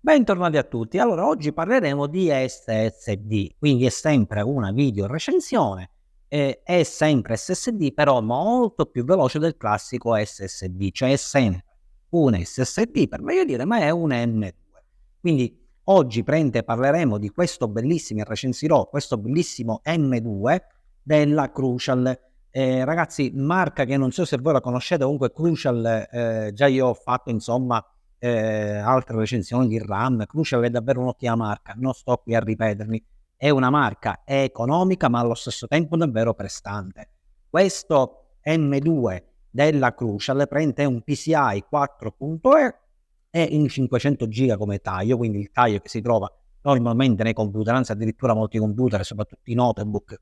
Bentornati a tutti. Allora, oggi parleremo di SSD, quindi è sempre una video recensione, è sempre SSD però molto più veloce del classico SSD, cioè è sempre un SSD per meglio dire, ma è un M2. Quindi oggi parleremo di questo bellissimo e recensirò questo bellissimo M2 della Crucial. Ragazzi, marca che non so se voi la conoscete, comunque Crucial, già io ho fatto insomma altre recensioni di RAM. Crucial è davvero un'ottima marca, non sto qui a ripetermi, è una marca economica ma allo stesso tempo davvero prestante. Questo M2 della Crucial è un PCI 4.0 e in 500 giga come taglio, quindi il taglio che si trova normalmente nei computer, anzi addirittura molti computer, soprattutto i notebook,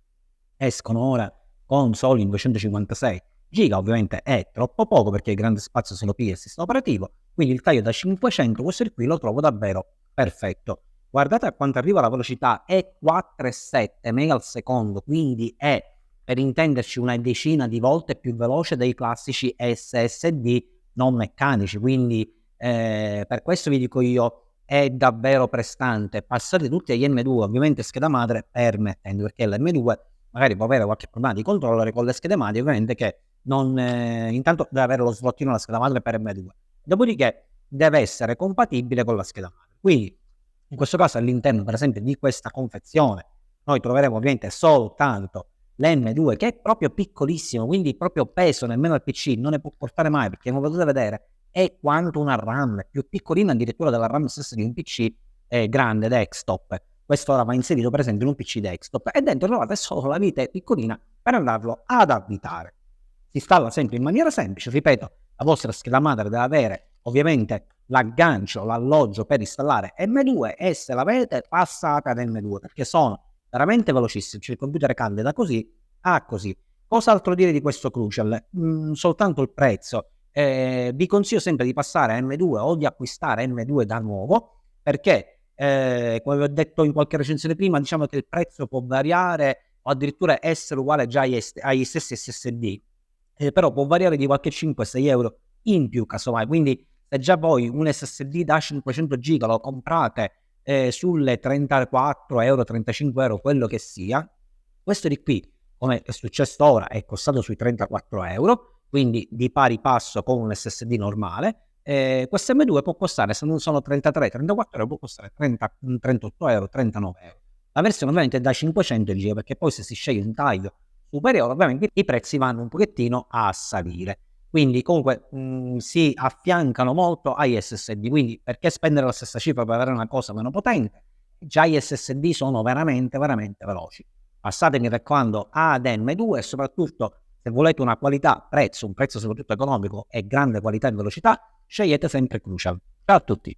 escono ora con soli 256 giga. Ovviamente è troppo poco perché il grande spazio se lo piglia il sistema operativo, quindi il taglio da 500, questo qui lo trovo davvero perfetto. Guardate a quanto arriva la velocità, è 4,7 mega al secondo, quindi è, per intenderci, una decina di volte più veloce dei classici SSD non meccanici, quindi per questo vi dico io, è davvero prestante. Passate tutti agli M2, ovviamente scheda madre permettendo, perché l'M2 magari può avere qualche problema di controllere con le schede madri, ovviamente che non intanto deve avere lo slottino alla scheda madre per M2, dopodiché deve essere compatibile con la scheda madre. Quindi in questo caso all'interno per esempio di questa confezione noi troveremo ovviamente soltanto l'M2 che è proprio piccolissimo, quindi proprio peso nemmeno al PC non ne può portare mai, perché come potete vedere è quanto una RAM, più piccolina addirittura della RAM stessa di un PC grande desktop. Questo ora va inserito per esempio in un PC desktop e dentro trovate solo la vite piccolina per andarlo ad avvitare. Si installa sempre in maniera semplice, ripeto, la vostra scheda madre deve avere ovviamente l'aggancio, l'alloggio per installare M2 e se l'avete passate ad M2 perché sono veramente velocissimi, cioè il computer cade da così a così. Cos'altro dire di questo Crucial? Soltanto il prezzo. Vi consiglio sempre di passare a M2 o di acquistare M2 da nuovo perché come vi ho detto in qualche recensione prima, diciamo che il prezzo può variare o addirittura essere uguale già agli stessi SSD, però può variare di qualche 5-6 euro in più casomai, quindi se già voi un SSD da 500 giga lo comprate sulle 34 euro, 35 euro, quello che sia, questo di qui, come è successo ora, è costato sui 34 euro, quindi di pari passo con un SSD normale. Questo M2 può costare, se non sono 33-34 euro, può costare 38 euro, 39 euro. La versione ovviamente è da 500 giga, perché poi se si sceglie un taglio superiore, ovviamente i prezzi vanno un pochettino a salire. Quindi comunque si affiancano molto agli SSD, quindi perché spendere la stessa cifra per avere una cosa meno potente? Già gli SSD sono veramente, veramente veloci. Passate, mi raccomando, ad M2 e soprattutto se volete una qualità prezzo, un prezzo soprattutto economico e grande qualità e velocità, scegliete sempre Crucial. Ciao a tutti!